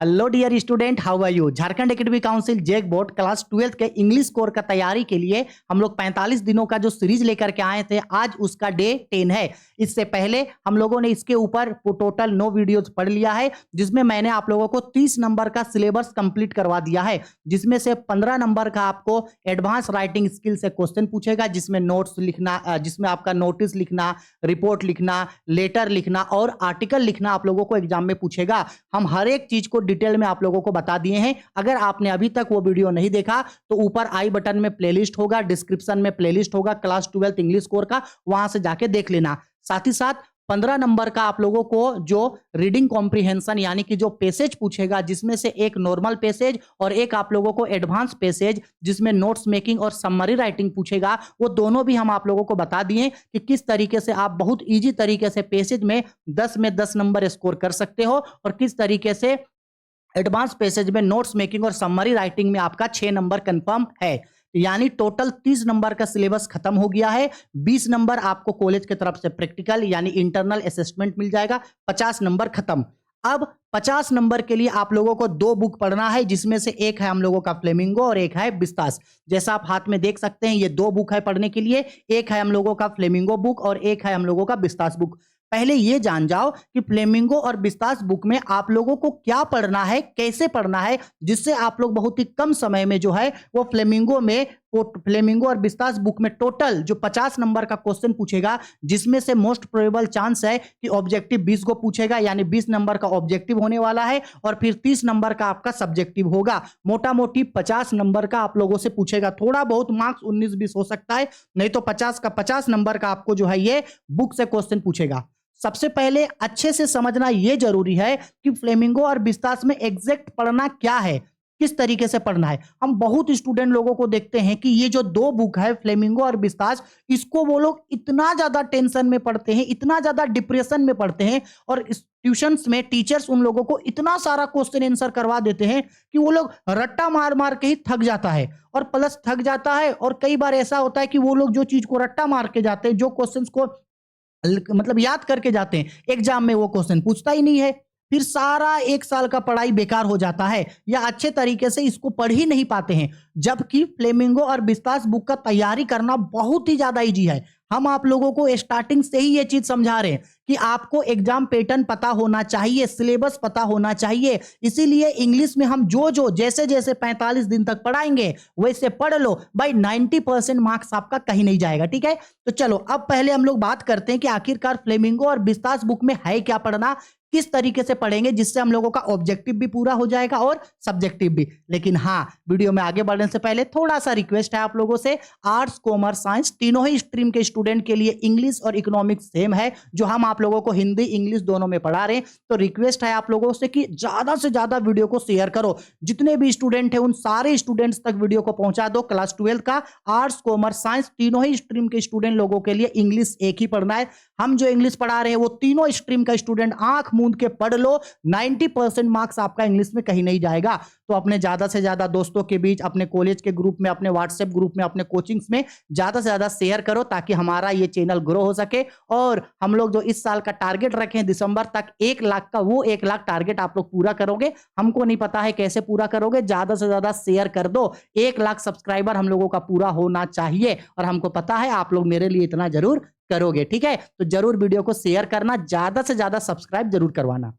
Hello dear student, how are you. Jharkhand academic council JAC board class 12 के English core का तैयारी के लिए हम लोग 45 दिनों का जो सीरीज लेकर के आए थे, आज उसका डे 10 है। इससे पहले हम लोगों ने इसके ऊपर टोटल 9 वीडियोज पढ़ लिया है, जिसमें मैंने आप लोगों को 30 नंबर का सिलेबस कंप्लीट करवा दिया है, जिसमें से 15 नंबर का आपको एडवांस राइटिंग स्किल से क्वेश्चन पूछेगा, जिसमें नोट्स लिखना, जिसमें आपका नोटिस लिखना, रिपोर्ट लिखना, लेटर लिखना और आर्टिकल लिखना आप लोगों को एग्जाम में पूछेगा। हम हर एक चीज को डिटेल में आप लोगों को बता दिए हैं। अगर आपने अभी तक वो वीडियो नहीं देखा तो ऊपर आई बटन में प्लेलिस्ट होगा, डिस्क्रिप्शन में प्लेलिस्ट होगा क्लास 12 इंग्लिश कोर का, वहां से जाके देख लेना। साथ ही साथ 15 नंबर का आप लोगों को जो रीडिंग कॉम्प्रिहेंशन यानी कि जो पैसेज पूछेगा, जिसमें से एक नॉर्मल पैसेज और एक आप लोगों को एडवांस पैसेज जिसमें नोट्स मेकिंग और समरी राइटिंग पूछेगा, वो दोनों भी हम आप लोगों को बता दिए कि किस तरीके से आप बहुत इजी तरीके से पैसेज में 10 में 10 नंबर स्कोर कर सकते हो और किस तरीके से एडवांस पैसेज में नोट्स मेकिंग और समरी राइटिंग में आपका 6 नंबर कंफर्म है। यानी टोटल 30 नंबर का सिलेबस खत्म हो गया है। 20 नंबर आपको कॉलेज की तरफ से प्रैक्टिकल यानी इंटरनल असेसमेंट मिल जाएगा। 50 नंबर खत्म। अब 50 नंबर के लिए आप लोगों को 2 बुक पढ़ना है, जिसमें से एक है हम लोगों का फ्लेमिंगो और एक है बिस्तास। जैसा आप हाथ में देख सकते हैं, ये 2 बुक है पढ़ने के लिए। एक है हम लोगों का फ्लेमिंगो बुक और एक है हम लोगों का बिस्तास बुक। पहले ये जान जाओ कि फ्लेमिंगो और बिस्तास बुक में आप लोगों को क्या पढ़ना है, कैसे पढ़ना है, जिससे आप लोग बहुत ही कम समय में जो है वो फ्लेमिंगो और बिस्तास बुक में टोटल जो 50 नंबर का क्वेश्चन पूछेगा, जिसमें से मोस्ट प्रोबेबल चांस है कि ऑब्जेक्टिव 20 को पूछेगा, यानी 20 नंबर का ऑब्जेक्टिव होने वाला है और फिर 30 नंबर का आपका सब्जेक्टिव होगा। मोटा मोटी 50 नंबर का आप लोगों से पूछेगा। थोड़ा बहुत मार्क्स 19-20 हो सकता है, नहीं तो 50 का 50 नंबर का आपको जो है ये बुक से क्वेश्चन पूछेगा। सबसे पहले अच्छे से समझना यह जरूरी है कि फ्लेमिंगो और बिस्तास में एग्जैक्ट पढ़ना क्या है, किस तरीके से पढ़ना है। हम बहुत स्टूडेंट लोगों को देखते हैं कि ये जो 2 बुक है फ्लेमिंगो और बिस्तास, इसको वो लोग इतना ज्यादा टेंशन में पढ़ते हैं, इतना ज्यादा डिप्रेशन में पढ़ते हैं और ट्यूशंस में टीचर्स उन लोगों को इतना सारा क्वेश्चन आंसर करवा देते हैं कि वो लोग रट्टा मार मार के ही थक जाता है। और प्लस थक जाता है और कई बार ऐसा होता है कि वो लोग जो चीज को रट्टा मार के जाते हैं, जो क्वेश्चंस को मतलब याद करके जाते हैं, एग्जाम में वो क्वेश्चन पूछता ही नहीं है। फिर सारा 1 साल का पढ़ाई बेकार हो जाता है या अच्छे तरीके से इसको पढ़ ही नहीं पाते हैं। जबकि फ्लेमिंगो और बिस्तास बुक का तैयारी करना बहुत ही ज्यादा इजी है। हम आप लोगों को स्टार्टिंग से ही ये चीज समझा रहे हैं कि आपको एग्जाम पैटर्न पता होना चाहिए, सिलेबस पता होना चाहिए। इसीलिए इंग्लिश में हम जो जैसे जैसे 45 दिन तक पढ़ाएंगे वैसे पढ़ लो भाई, 90% मार्क्स आपका कहीं नहीं जाएगा। ठीक है, तो चलो अब पहले हम लोग बात करते हैं कि आखिरकार फ्लेमिंगो और बिस्तास बुक में है क्या पढ़ना, किस तरीके से पढ़ेंगे जिससे हम लोगों का ऑब्जेक्टिव भी पूरा हो जाएगा और सब्जेक्टिव भी। लेकिन हाँ, वीडियो में आगे बढ़ने से पहले थोड़ा सा रिक्वेस्ट है आप लोगों से, आर्ट्स कॉमर्स साइंस तीनों ही स्ट्रीम के स्टूडेंट के लिए इंग्लिश और इकोनॉमिक्स सेम है, जो हम आप लोगों को हिंदी इंग्लिश दोनों में पढ़ा रहे हैं। तो रिक्वेस्ट है आप लोगों से कि ज्यादा से ज्यादा वीडियो को शेयर करो, जितने भी स्टूडेंट है उन सारे स्टूडेंट्स तक वीडियो को पहुंचा दो। क्लास 12 का आर्ट्स कॉमर्स साइंस तीनों ही स्ट्रीम के स्टूडेंट लोगों के लिए इंग्लिश एक ही पढ़ना है। हम जो इंग्लिश पढ़ा रहे हैं वो तीनों स्ट्रीम का स्टूडेंट आंख मूंद के पढ़ लो, 90% मार्क्स आपका इंग्लिश में कहीं नहीं जाएगा। तो अपने ज्यादा से ज्यादा दोस्तों के बीच, अपने कॉलेज के ग्रुप में, अपने व्हाट्सएप ग्रुप में, अपने कोचिंग्स में ज्यादा से ज्यादा शेयर करो, ताकि हमारा ये चैनल ग्रो हो सके। और हम लोग जो इस साल का टारगेट रखे हैं दिसंबर तक 1 लाख का, वो 1 लाख टारगेट आप लोग पूरा करोगे। हमको नहीं पता है कैसे पूरा करोगे, ज्यादा से ज्यादा शेयर कर दो। 1 लाख सब्सक्राइबर हम लोगों का पूरा होना चाहिए और हमको पता है आप लोग मेरे लिए इतना जरूर करोगे। ठीक है, तो जरूर वीडियो को शेयर करना, ज्यादा से ज्यादा सब्सक्राइब जरूर करवाना।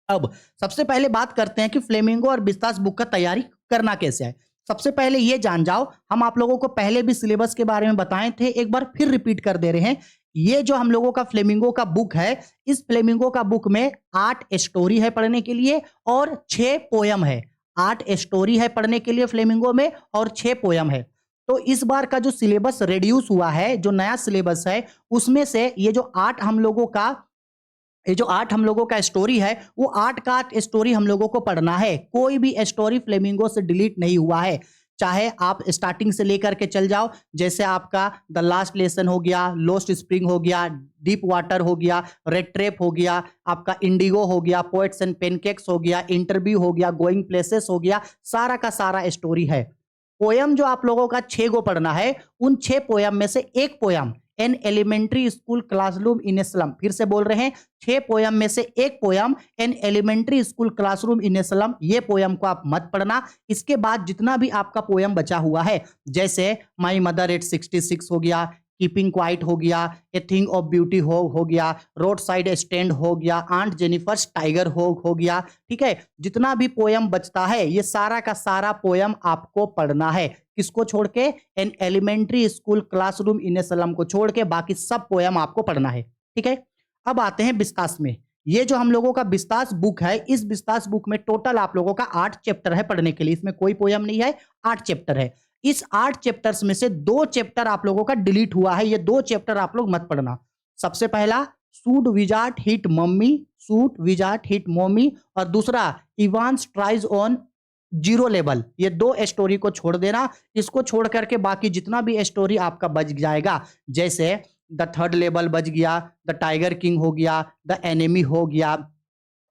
अब सबसे पहले बात करते हैं कि फ्लेमिंगो और बिस्तास बुक का तैयारी करना कैसे है। सबसे पहले ये जान जाओ, हम आप लोगों को पहले भी सिलेबस के बारे में बताए थे, एक बार फिर रिपीट कर दे रहे हैं। ये जो हम लोगों का फ्लेमिंगो का बुक है, इस फ्लेमिंगो का बुक में 8 स्टोरी है पढ़ने के लिए और 6 पोयम है। 8 स्टोरी है पढ़ने के लिए फ्लेमिंगो में और 6 पोयम है। तो इस बार का जो सिलेबस रिड्यूस हुआ है, जो नया सिलेबस है, उसमें से ये जो 8 हम लोगों का स्टोरी है, वो 8 का 8 स्टोरी हम लोगों को पढ़ना है। कोई भी स्टोरी फ्लेमिंगो से डिलीट नहीं हुआ है। चाहे आप स्टार्टिंग से लेकर के चल जाओ, जैसे आपका द लास्ट लेसन हो गया, लोस्ट स्प्रिंग हो गया, डीप वाटर हो गया, रेड ट्रेप हो गया, आपका इंडिगो हो गया, पोएट्स एंड पेनकेक्स हो गया, इंटरव्यू हो गया, गोइंग प्लेसेस हो गया, सारा का सारा स्टोरी है। पोयम जो आप लोगों का 6 गो पढ़ना है, उन 6 पोयम में से एक poem an elementary school classroom in a slum. फिर से बोल रहे हैं, 6 पोयम में से एक poem an elementary school classroom in a slum, ये पोयम को आप मत पढ़ना। इसके बाद जितना भी आपका पोयम बचा हुआ है, जैसे माई मदर एट 66 हो गया, कीपिंग क्वाइट हो गया, ए थिंग ऑफ ब्यूटी हो गया, रोड साइड स्टैंड हो गया, आंट जेनिफर्स टाइगर हो गया, ठीक है। जितना भी पोयम बचता है ये सारा का सारा पोयम आपको पढ़ना है। किसको छोड़ के? An elementary school classroom in a slum को छोड़ के बाकी सब पोयम आपको पढ़ना है, ठीक है। अब आते हैं बिस्तास में। ये जो हम लोगों का बिस्तास बुक है, इस बिस्तास बुक में टोटल आप लोगों का 8 चैप्टर है पढ़ने के लिए। इसमें कोई पोयम नहीं है, 8 चैप्टर है। इस 8 चैप्टर्स में से 2 चैप्टर आप लोगों का डिलीट हुआ है। ये 2 चैप्टर आप लोग मत पढ़ना। सबसे पहला shoot wizard hit mummy, shoot wizard hit mummy, और दूसरा Evans tries on zero level. ये 2 स्टोरी को छोड़ देना। इसको छोड़ करके बाकी जितना भी स्टोरी आपका बच जाएगा, जैसे द थर्ड लेवल बच गया, द टाइगर किंग हो गया, द एनिमी हो गया,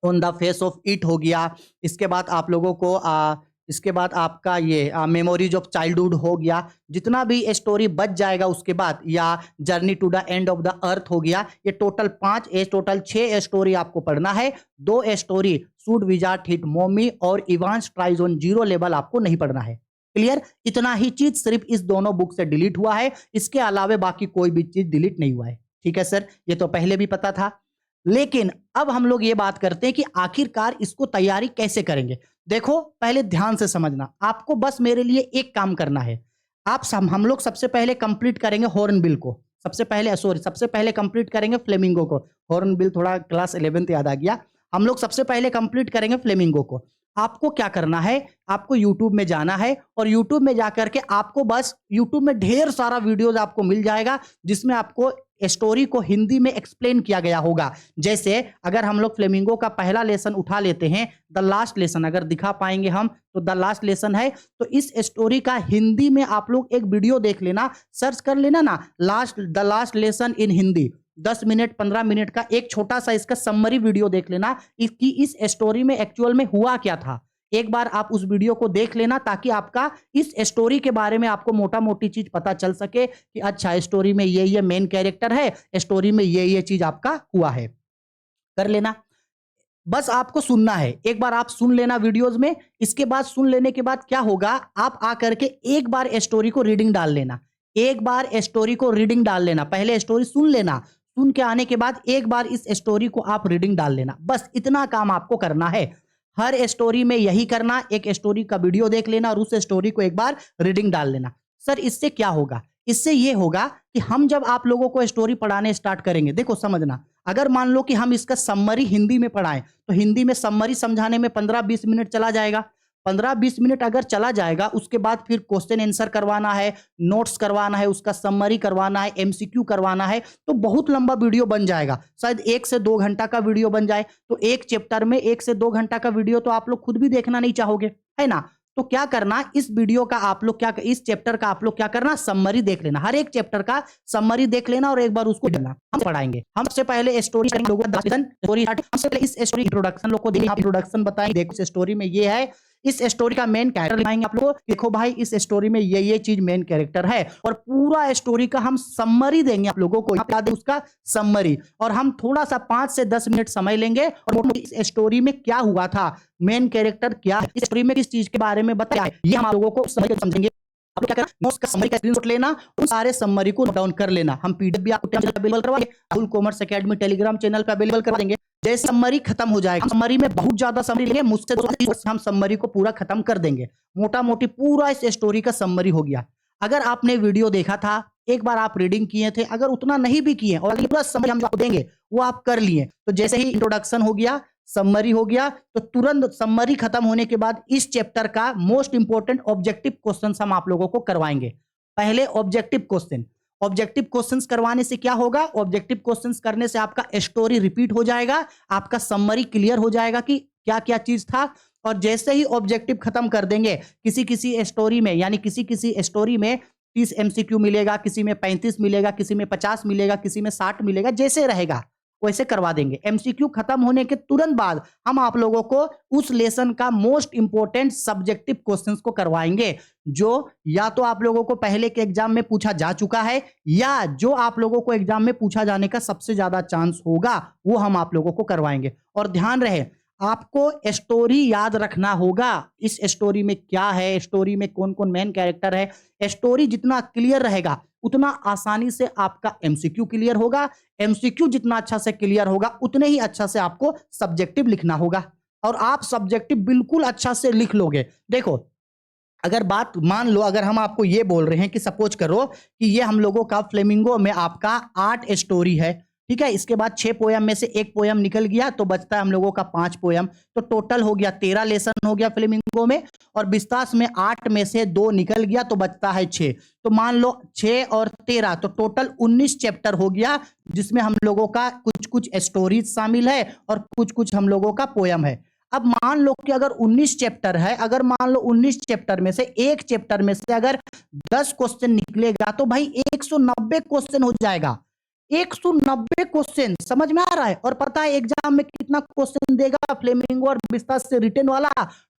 on the face of it हो गया, इसके बाद आप लोगों को इसके बाद आपका ये मेमोरीज ऑफ चाइल्डहुड हो गया। जितना भी स्टोरी बच जाएगा उसके बाद, या journey to the end of the earth हो गया, ये टोटल 6 स्टोरी आपको पढ़ना है। 2 story shoot wizard hit mommy और Evans tries on zero level आपको नहीं पढ़ना है। क्लियर? इतना ही चीज सिर्फ इस दोनों बुक से डिलीट हुआ है, इसके अलावा बाकी कोई भी चीज डिलीट नहीं हुआ है। ठीक है सर, ये तो पहले भी पता था। लेकिन अब हम लोग ये बात करते हैं कि आखिरकार इसको तैयारी कैसे करेंगे। देखो, पहले ध्यान से समझना, आपको बस मेरे लिए एक काम करना है। हम लोग सबसे पहले कंप्लीट करेंगे हॉर्नबिल को, सबसे पहले कंप्लीट करेंगे फ्लेमिंगो को। हॉर्नबिल थोड़ा क्लास 11th याद आ गया। हम लोग सबसे पहले कंप्लीट करेंगे फ्लेमिंगो को। आपको क्या करना है, आपको YouTube में जाना है और YouTube में जाकर के आपको बस YouTube में ढेर सारा वीडियोस आपको मिल जाएगा जिसमें आपको स्टोरी को हिंदी में एक्सप्लेन किया गया होगा। जैसे अगर हम लोग फ्लेमिंगो का पहला लेसन उठा लेते हैं, द लास्ट लेसन, अगर दिखा पाएंगे हम तो द लास्ट लेसन है, तो इस स्टोरी का हिंदी में आप लोग एक वीडियो देख लेना, सर्च कर लेना ना, the last lesson in Hindi. 10 minute 15 minute का एक छोटा सा इसका समरी वीडियो देख लेना कि इस स्टोरी में एक्चुअल में हुआ क्या था। एक बार आप उस वीडियो को देख लेना ताकि आपका इस स्टोरी के बारे में आपको मोटा मोटी चीज पता चल सके कि अच्छा स्टोरी में ये मेन कैरेक्टर है, स्टोरी में ये चीज आपका हुआ है। कर लेना, बस आपको सुनना है। एक बार आप सुन लेना वीडियोस में। इसके बाद सुन लेने के बाद क्या होगा, आप आकर के एक बार स्टोरी को रीडिंग डाल लेना। एक बार स्टोरी को रीडिंग डाल लेना, पहले स्टोरी सुन लेना, सुन के आने के बाद एक बार इस स्टोरी को आप रीडिंग डाल लेना। बस इतना काम आपको करना है। हर स्टोरी में यही करना, एक स्टोरी का वीडियो देख लेना और उस स्टोरी को एक बार रीडिंग डाल लेना। सर इससे क्या होगा? इससे ये होगा कि हम जब आप लोगों को स्टोरी पढ़ाने स्टार्ट करेंगे, देखो समझना, अगर मान लो कि हम इसका समरी हिंदी में पढ़ाएं तो हिंदी में समरी समझाने में 15-20 मिनट चला जाएगा। 15-20 मिनट अगर चला जाएगा, उसके बाद फिर क्वेश्चन आंसर करवाना है, नोट्स करवाना है, उसका समरी करवाना है, एमसीक्यू करवाना है, तो बहुत लंबा वीडियो बन जाएगा। शायद 1 से 2 घंटा का वीडियो बन जाए। तो एक चैप्टर में 1 से 2 घंटा का वीडियो तो आप लोग खुद भी देखना नहीं चाहोगे, है ना? तो क्या करना, इस वीडियो का आप लोग क्या, इस चैप्टर का आप लोग क्या करना, समरी देख लेना। हर एक चैप्टर का समरी देख लेना और एक बार उसको पढ़ना। हम पढ़ाएंगे, हम सबसे पहले स्टोरी इस स्टोरी इंट्रोडक्शन लोग को देंगे, इंट्रोडक्शन बताएंगे, देखो इस स्टोरी में ये है, इस स्टोरी का मेन कैरेक्टर दिखाएंगे आप लोग, देखो भाई इस स्टोरी में ये चीज मेन कैरेक्टर है, और पूरा स्टोरी का हम समरी देंगे आप लोगों को, उसका समरी। और हम थोड़ा सा 5 से 10 मिनट समय लेंगे और इस स्टोरी में क्या हुआ था, मेन कैरेक्टर क्या है, इस स्टोरी में किस चीज के बारे में बताया है, ये हम आप लोगों को समझेंगे। आप क्या करना, नोट्स का समरी का स्क्रीनशॉट लेना, उन सारे समरी को नोट डाउन कर लेना। हम पीडीएफ भी आपको अवेलेबल करवा देंगे, Rahul commerce academy Telegram channel पे अवेलेबल करवा देंगे। जैसे समरी खत्म हो जाएगा, समरी में बहुत ज्यादा समरी लेंगे, मुझसे हम समरी को पूरा खत्म कर देंगे। मोटा मोटी पूरा इस स्टोरी का समरी हो गया। अगर आपने वीडियो देखा था, एक बार आप रीडिंग किए थे, अगर उतना नहीं भी किए और पूरा समरी हम आपको देंगे वो आप कर लिए, तो जैसे ही इंट्रोडक्शन हो गया, समरी हो गया, तो तुरंत समरी खत्म होने के बाद इस चैप्टर का मोस्ट इंपोर्टेंट ऑब्जेक्टिव क्वेश्चन हम आप लोगों को करवाएंगे। पहले ऑब्जेक्टिव क्वेश्चंस करवाने से क्या होगा, ऑब्जेक्टिव क्वेश्चंस करने से आपका स्टोरी रिपीट हो जाएगा, आपका समरी क्लियर हो जाएगा कि क्या क्या चीज था। और जैसे ही ऑब्जेक्टिव खत्म कर देंगे, किसी स्टोरी में, यानी किसी स्टोरी में 30 एमसीक्यू मिलेगा, किसी में 35 मिलेगा, किसी में 50 मिलेगा, किसी में 60 मिलेगा, जैसे रहेगा वैसे करवा देंगे। एमसीक्यू खत्म होने के तुरंत बाद हम आप लोगों को उस लेसन का मोस्ट इंपोर्टेंट सब्जेक्टिव क्वेश्चंस को करवाएंगे, जो या तो आप लोगों को पहले के एग्जाम में पूछा जा चुका है, या जो आप लोगों को एग्जाम में पूछा जाने का सबसे ज्यादा चांस होगा, वो हम आप लोगों को करवाएंगे। और ध्यान रहे, आपको स्टोरी याद रखना होगा। इस स्टोरी में क्या है, स्टोरी में कौन कौन मेन कैरेक्टर है। स्टोरी जितना क्लियर रहेगा उतना आसानी से आपका एमसीक्यू क्लियर होगा। एमसीक्यू जितना अच्छा से क्लियर होगा उतने ही अच्छा से आपको सब्जेक्टिव लिखना होगा, और आप सब्जेक्टिव बिल्कुल अच्छा से लिख लोगे। देखो, अगर बात मान लो, अगर हम आपको ये बोल रहे हैं कि सपोज करो कि ये हम लोगों का फ्लेमिंगो में आपका 8 स्टोरी है, ठीक है, इसके बाद 6 पोयम में से एक पोयम निकल गया तो बचता है हम लोगों का 5 पोयम, तो टोटल हो गया 13 लेसन हो गया फ्लेमिंगो में, और बिस्तास में 8 में से 2 निकल गया तो बचता है 6। तो मान लो 6 और 13 तो टोटल 19 चैप्टर हो गया, जिसमें हम लोगों का कुछ कुछ स्टोरीज शामिल है और कुछ कुछ हम लोगों का पोयम है। अब मान लो कि अगर 19 चैप्टर है, अगर मान लो 19 चैप्टर में से एक चैप्टर में से अगर 10 क्वेश्चन निकलेगा तो भाई 190 क्वेश्चन हो जाएगा। 190 क्वेश्चन, समझ में आ रहा है। और पता है एग्जाम में कितना क्वेश्चन देगा फ्लेमिंगो और बिस्तास से रिटन वाला?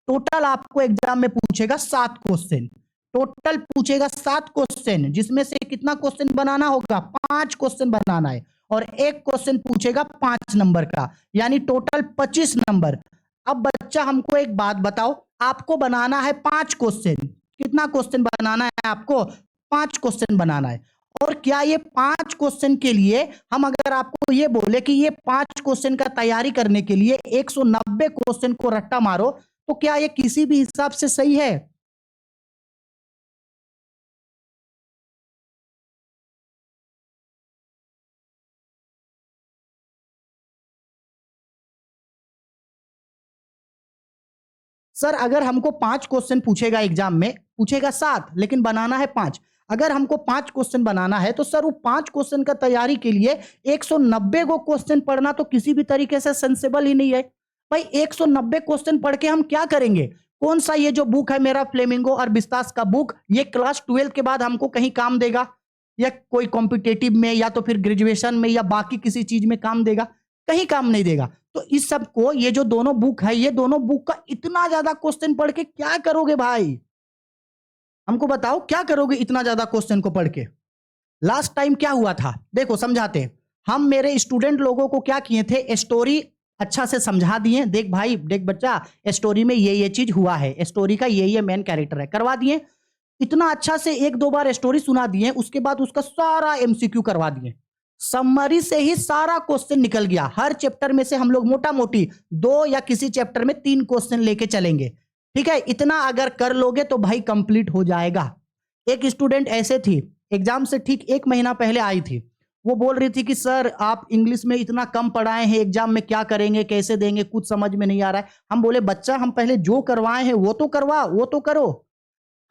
टोटल आपको एग्जाम में पूछेगा 7 क्वेश्चन, टोटल पूछेगा 7 क्वेश्चन, जिसमें से कितना क्वेश्चन बनाना होगा? 5 क्वेश्चन बनाना है, और एक क्वेश्चन पूछेगा 5 नंबर का, यानी टोटल 25 नंबर। अब बच्चा हमको एक बात बताओ, आपको बनाना है 5 क्वेश्चन, कितना क्वेश्चन बनाना है आपको? 5 क्वेश्चन बनाना है। और क्या ये 5 क्वेश्चन के लिए हम अगर आपको ये बोले कि ये 5 क्वेश्चन का तैयारी करने के लिए 190 क्वेश्चन को रट्टा मारो, तो क्या ये किसी भी हिसाब से सही है? सर अगर हमको 5 क्वेश्चन पूछेगा एग्जाम में, पूछेगा 7 लेकिन बनाना है 5, अगर हमको 5 क्वेश्चन बनाना है तो सर वो 5 क्वेश्चन का तैयारी के लिए 190 को क्वेश्चन पढ़ना तो किसी भी तरीके से सेंसेबल ही नहीं है। भाई 190 क्वेश्चन पढ़ के हम क्या करेंगे? कौन सा ये जो बुक है मेरा फ्लेमिंगो और बिस्तास का बुक, ये क्लास 12 के बाद हमको कहीं काम देगा, या कोई कॉम्पिटेटिव में, या तो फिर ग्रेजुएशन में, या बाकी किसी चीज में काम देगा? कहीं काम नहीं देगा। तो इस सब को, ये जो दोनों बुक है, ये दोनों बुक का इतना ज्यादा क्वेश्चन पढ़ के क्या करोगे भाई? हमको बताओ क्या करोगे इतना ज्यादा क्वेश्चन को पढ़ के? लास्ट टाइम क्या हुआ था, देखो समझाते हैं। हम मेरे स्टूडेंट लोगों को क्या किए थे, स्टोरी अच्छा से समझा दिए। देख भाई, देख बच्चा, स्टोरी में ये चीज हुआ है, स्टोरी का ये मेन कैरेक्टर है, करवा दिए। इतना अच्छा से 1-2 बार स्टोरी सुना दिए, उसके बाद उसका सारा एमसीक्यू करवा दिए। समरी से ही सारा क्वेश्चन निकल गया। हर चैप्टर में से हम लोग मोटा मोटी 2 या किसी चैप्टर में 3 क्वेश्चन लेके चलेंगे, ठीक है। इतना अगर कर लोगे तो भाई कंप्लीट हो जाएगा। एक स्टूडेंट ऐसे थी, एग्जाम से ठीक 1 महीना पहले आई थी, वो बोल रही थी कि सर आप इंग्लिश में इतना कम पढ़ाए हैं, एग्जाम में क्या करेंगे, कैसे देंगे, कुछ समझ में नहीं आ रहा है। हम बोले बच्चा, हम पहले जो करवाए हैं वो तो करवा, वो तो करो।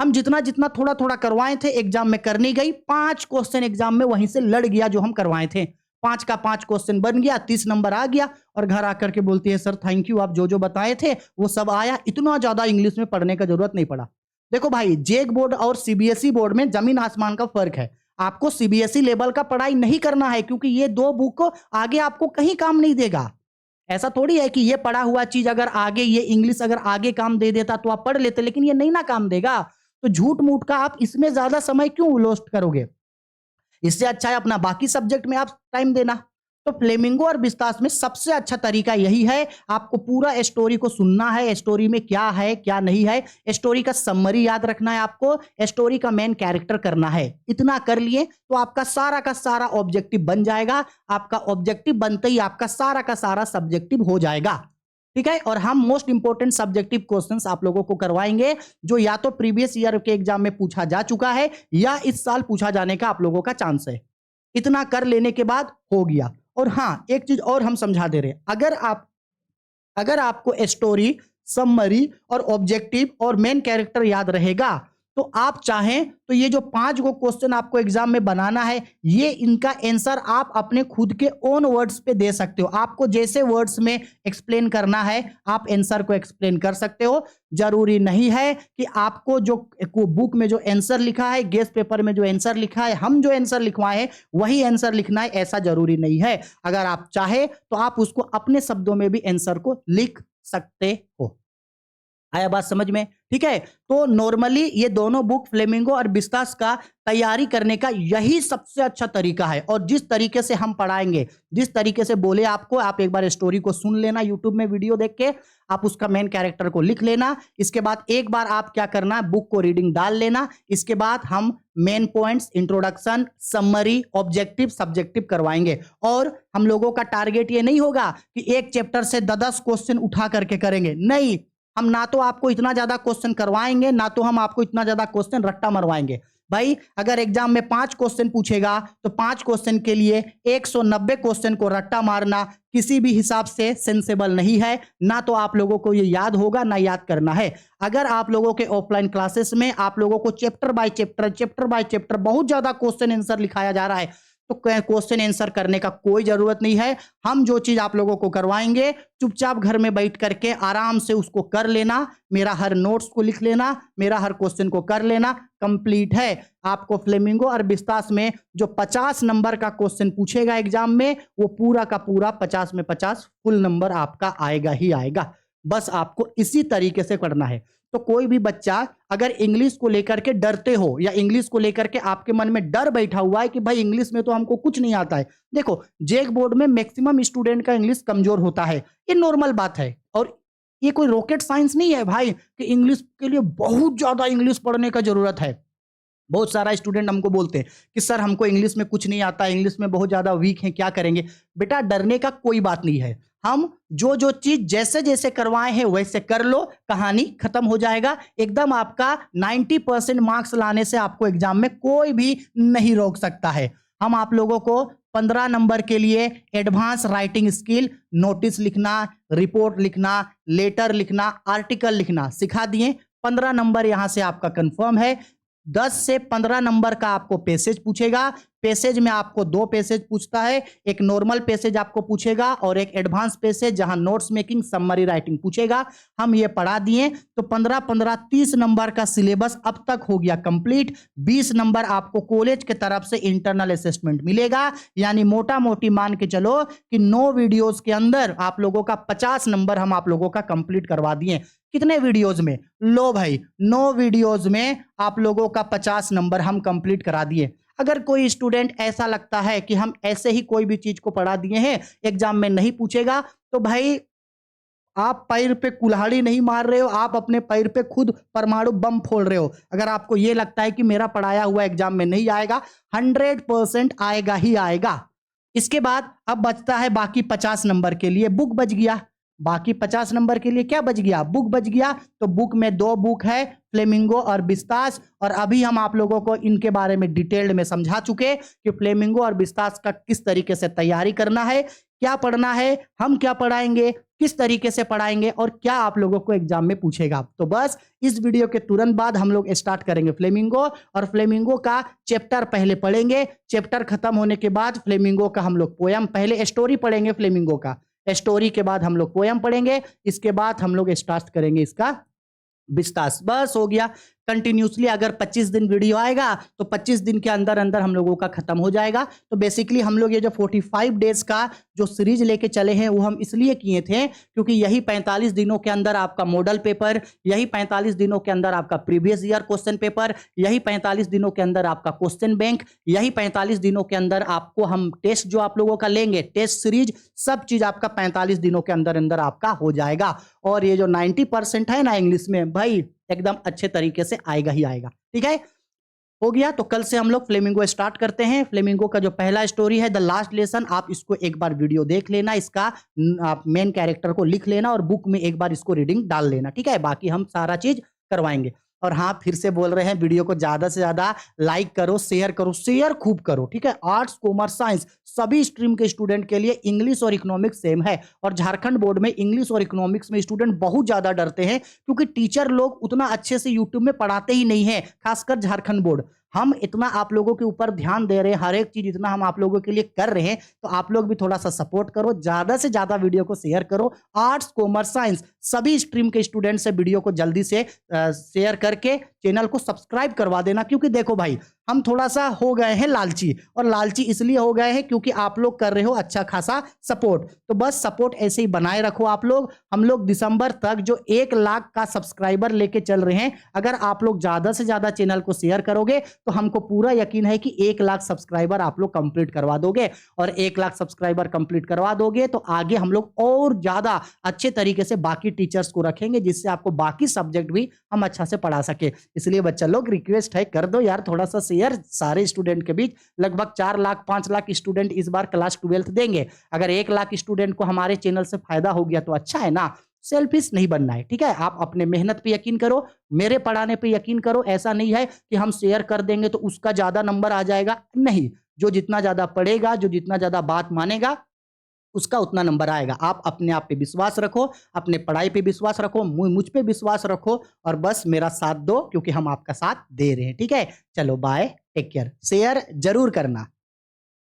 हम जितना जितना थोड़ा थोड़ा करवाए थे, एग्जाम में करनी गई। 5 क्वेश्चन एग्जाम में वहीं से लड़ गया जो हम करवाए थे। 5 का 5 क्वेश्चन बन गया, 30 नंबर आ गया, और घर आकर के बोलती है सर थैंक यू, आप जो जो बताए थे वो सब आया, इतना ज्यादा इंग्लिश में पढ़ने का जरूरत नहीं पड़ा। देखो भाई, जेक बोर्ड और सीबीएसई बोर्ड में जमीन आसमान का फर्क है। आपको सीबीएसई लेवल का पढ़ाई नहीं करना है, क्योंकि ये 2 बुक आगे आपको कहीं काम नहीं देगा। ऐसा थोड़ी है कि ये पढ़ा हुआ चीज अगर आगे, ये इंग्लिश अगर आगे काम दे देता तो आप पढ़ लेते, लेकिन ये नहीं ना काम देगा। तो झूठ मूठ का आप इसमें ज्यादा समय क्यों वेस्ट करोगे? इससे अच्छा है अपना बाकी सब्जेक्ट में आप टाइम देना। तो फ्लेमिंगो और बिस्तास में सबसे अच्छा तरीका यही है, आपको पूरा स्टोरी को सुनना है, स्टोरी में क्या है क्या नहीं है, स्टोरी का समरी याद रखना है, आपको स्टोरी का मेन कैरेक्टर करना है। इतना कर लिए तो आपका सारा का सारा ऑब्जेक्टिव बन जाएगा। आपका ऑब्जेक्टिव बनते ही आपका सारा का सारा सब्जेक्टिव हो जाएगा, ठीक है। और हम मोस्ट इंपोर्टेंट सब्जेक्टिव क्वेश्चंस आप लोगों को करवाएंगे, जो या तो प्रीवियस ईयर के एग्जाम में पूछा जा चुका है, या इस साल पूछा जाने का आप लोगों का चांस है। इतना कर लेने के बाद हो गया। और हाँ, एक चीज और हम समझा दे रहे हैं, अगर आपको स्टोरी, समरी और ऑब्जेक्टिव और मेन कैरेक्टर याद रहेगा, तो आप चाहें तो ये जो 5 गो क्वेश्चन आपको एग्जाम में बनाना है, ये इनका आंसर आप अपने खुद के ओन वर्ड्स पे दे सकते हो। आपको जैसे वर्ड्स में एक्सप्लेन करना है, आप आंसर को एक्सप्लेन कर सकते हो। जरूरी नहीं है कि आपको जो बुक में जो आंसर लिखा है, गेस्ट पेपर में जो आंसर लिखा है, हम जो आंसर लिखवाए हैं वही आंसर लिखना है, ऐसा जरूरी नहीं है। अगर आप चाहे तो आप उसको अपने शब्दों में भी आंसर को लिख सकते हो। आया बात समझ में? ठीक है, तो नॉर्मली ये दोनों बुक फ्लेमिंगो और बिस्तास का तैयारी करने का यही सबसे अच्छा तरीका है। और जिस तरीके से हम पढ़ाएंगे, जिस तरीके से बोले आपको, आप एक बार स्टोरी को सुन लेना यूट्यूब में वीडियो देख के, आप उसका मेन कैरेक्टर को लिख लेना। इसके बाद एक बार आप क्या करना, बुक को रीडिंग डाल लेना। इसके बाद हम main points, introduction, summary, objective, subjective करवाएंगे। और हम लोगों का टारगेट ये नहीं होगा कि एक चैप्टर से 10 क्वेश्चन उठा करके करेंगे, नहीं। हम ना तो आपको इतना ज्यादा क्वेश्चन करवाएंगे, ना तो हम आपको इतना ज्यादा क्वेश्चन रट्टा मरवाएंगे। भाई अगर एग्जाम में 5 क्वेश्चन पूछेगा तो 5 क्वेश्चन के लिए 190 क्वेश्चन को रट्टा मारना किसी भी हिसाब से सेंसेबल नहीं है। ना तो आप लोगों को ये याद होगा, ना याद करना है। अगर आप लोगों के ऑफलाइन क्लासेस में आप लोगों को चैप्टर बाय चैप्टर बहुत ज्यादा क्वेश्चन आंसर लिखाया जा रहा है, तो क्वेश्चन आंसर करने का कोई जरूरत नहीं है। हम जो चीज आप लोगों को करवाएंगे, चुपचाप घर में बैठ करके आराम से उसको कर लेना। मेरा हर नोट्स को लिख लेना, मेरा हर क्वेश्चन को कर लेना, कंप्लीट है। आपको फ्लेमिंगो और बिस्तास में जो 50 नंबर का क्वेश्चन पूछेगा एग्जाम में, वो पूरा का पूरा 50 में 50 फुल नंबर आपका आएगा ही आएगा। बस आपको इसी तरीके से करना है। तो कोई भी बच्चा अगर इंग्लिश को लेकर के डरते हो, या इंग्लिश को लेकर के आपके मन में डर बैठा हुआ है कि भाई इंग्लिश में तो हमको कुछ नहीं आता है, देखो जेक बोर्ड में मैक्सिमम स्टूडेंट का इंग्लिश कमजोर होता है, ये नॉर्मल बात है। और ये कोई रॉकेट साइंस नहीं है भाई कि इंग्लिश के लिए बहुत ज्यादा इंग्लिश पढ़ने का जरूरत है। बहुत सारा स्टूडेंट हमको बोलते हैं कि सर हमको इंग्लिश में कुछ नहीं आता, इंग्लिश में बहुत ज्यादा वीक है, क्या करेंगे? बेटा डरने का कोई बात नहीं है। हम जो जो चीज जैसे जैसे करवाए हैं वैसे कर लो, कहानी खत्म हो जाएगा। एकदम आपका 90% मार्क्स लाने से आपको एग्जाम में कोई भी नहीं रोक सकता है। हम आप लोगों को 15 नंबर के लिए एडवांस राइटिंग स्किल, नोटिस लिखना, रिपोर्ट लिखना, लेटर लिखना, आर्टिकल लिखना सिखा दिए। 15 नंबर यहां से आपका कंफर्म है। 10 से 15 नंबर का आपको पैसेज पूछेगा। पैसेज में आपको 2 पैसेज पूछता है, एक नॉर्मल पैसेज आपको पूछेगा और एक एडवांस पैसेज जहां नोट्स मेकिंग, समरी राइटिंग पूछेगा। हम ये पढ़ा दिए। तो 15-15 30 नंबर का सिलेबस अब तक हो गया कंप्लीट। 20 नंबर आपको कॉलेज के तरफ से इंटरनल असेसमेंट मिलेगा। यानी मोटा मोटी मान के चलो कि 9 वीडियोस के अंदर आप लोगों का 50 नंबर हम आप लोगों का कंप्लीट करवा दिए। कितने वीडियोज में? लो भाई 9 वीडियोज में आप लोगों का 50 नंबर हम कंप्लीट करा दिए। अगर कोई स्टूडेंट ऐसा लगता है कि हम ऐसे ही कोई भी चीज को पढ़ा दिए हैं, एग्जाम में नहीं पूछेगा, तो भाई आप पैर पे कुल्हाड़ी नहीं मार रहे हो, आप अपने पैर पे खुद परमाणु बम फोड़ रहे हो। अगर आपको यह लगता है कि मेरा पढ़ाया हुआ एग्जाम में नहीं आएगा, 100% आएगा ही आएगा। इसके बाद अब बचता है बाकी 50 नंबर के लिए बुक बच गया। बाकी 50 नंबर के लिए क्या बच गया? बुक बच गया। तो बुक में 2 बुक है, फ्लेमिंगो और बिस्तास। और अभी हम आप लोगों को इनके बारे में डिटेल्ड में समझा चुके कि फ्लेमिंगो और बिस्तास का किस तरीके से तैयारी करना है, क्या पढ़ना है, हम क्या पढ़ाएंगे, किस तरीके से पढ़ाएंगे और क्या आप लोगों को एग्जाम में पूछेगा। तो बस इस वीडियो के तुरंत बाद हम लोग स्टार्ट करेंगे फ्लेमिंगो, और फ्लेमिंगो का चैप्टर पहले पढ़ेंगे। चैप्टर खत्म होने के बाद फ्लेमिंगो का हम लोग पोयम, पहले स्टोरी पढ़ेंगे फ्लेमिंगो का, स्टोरी के बाद हम लोग पोयम पढ़ेंगे। इसके बाद हम लोग स्टार्ट करेंगे इसका बिस्तास। बस हो गया। कंटिन्यूसली अगर 25 दिन वीडियो आएगा तो 25 दिन के अंदर अंदर हम लोगों का खत्म हो जाएगा। तो बेसिकली हम लोग ये जो 45 डेज का जो सीरीज लेके चले हैं वो हम इसलिए किए थे क्योंकि यही 45 दिनों के अंदर आपका मॉडल पेपर, यही 45 दिनों के अंदर आपका प्रीवियस ईयर क्वेश्चन पेपर, यही 45 दिनों के अंदर आपका क्वेश्चन बैंक, यही 45 दिनों के अंदर आपको हम टेस्ट जो आप लोगों का लेंगे, टेस्ट सीरीज, सब चीज आपका 45 दिनों के अंदर अंदर आपका हो जाएगा। और ये जो 90% है ना इंग्लिश में, भाई एकदम अच्छे तरीके से आएगा ही आएगा। ठीक है, हो गया। तो कल से हम लोग फ्लेमिंगो स्टार्ट करते हैं। फ्लेमिंगो का जो पहला स्टोरी है द लास्ट लेसन, आप इसको एक बार वीडियो देख लेना, इसका आप मेन कैरेक्टर को लिख लेना और बुक में एक बार इसको रीडिंग डाल लेना। ठीक है, बाकी हम सारा चीज करवाएंगे। और हाँ, फिर से बोल रहे हैं, वीडियो को ज़्यादा से ज़्यादा लाइक करो, शेयर खूब करो, ठीक है? आर्ट्स, कॉमर्स, साइंस सभी स्ट्रीम के स्टूडेंट के लिए इंग्लिश और इकोनॉमिक्स सेम है और झारखंड बोर्ड में इंग्लिश और इकोनॉमिक्स में स्टूडेंट बहुत ज़्यादा डरते हैं क्योंकि टीचर लोग उतना अच्छे से यूट्यूब में पढ़ाते ही नहीं है, खासकर झारखंड बोर्ड। हम इतना आप लोगों के ऊपर ध्यान दे रहे हैं, हर एक चीज़ इतना हम आप लोगों के लिए कर रहे हैं, तो आप लोग भी थोड़ा-सा सपोर्ट करो, ज़्यादा से ज़्यादा वीडियो को शेयर करो। आर्ट्स, कॉमर्स, साइंस सभी स्ट्रीम के स्टूडेंट से वीडियो को जल्दी से शेयर करके चैनल को सब्सक्राइब करवा देना क्योंकि देखो भाई, हम थोड़ा-सा हो गए हैं लालची और लालची इसलिए हो गए हैं क्योंकि आप लोग कर रहे हो अच्छा खासा सपोर्ट। तो बस सपोर्ट ऐसे ही बनाए रखो आप लोग। हम लोग दिसंबर तक जो 1 लाख का सब्सक्राइबर लेके चल रहे हैं, अगर आप लोग ज़्यादा से ज़्यादा चैनल को शेयर करोगे तो हमको पूरा यकीन है कि 1 लाख सब्सक्राइबर आप लोग कंप्लीट करवा दोगे और 1 लाख सब्सक्राइबर कंप्लीट करवा दोगे तो आगे हम लोग और ज़्यादा अच्छे तरीके से बाकी टीचर्स को रखेंगे जिससे आपको बाकी सब्जेक्ट भी हम अच्छा से पढ़ा सके। इसलिए बच्चा लोग रिक्वेस्ट है, कर दो यार थोड़ा-सा शेयर सारे स्टूडेंट के बीच। लगभग 4 लाख 5 लाख स्टूडेंट इस बार क्लास 12th देंगे। अगर 1 लाख स्टूडेंट को हमारे चैनल से फायदा हो गया तो अच्छा है ना। सेल्फिश नहीं बनना है, ठीक है? आप अपने मेहनत पे यकीन करो, मेरे पढ़ाने पे यकीन करो। ऐसा नहीं है कि हम शेयर कर देंगे तो उसका ज़्यादा नंबर आ जाएगा, नहीं। जो जितना ज़्यादा पढ़ेगा, जो जितना ज़्यादा बात मानेगा, उसका उतना नंबर आएगा। आप अपने आप पे विश्वास रखो, अपने पढ़ाई पे विश्वास रखो, मुझ पे विश्वास रखो और बस मेरा साथ दो क्योंकि हम आपका साथ दे रहे हैं, ठीक है? चलो बाय, टेक केयर। शेयर ज़रूर करना।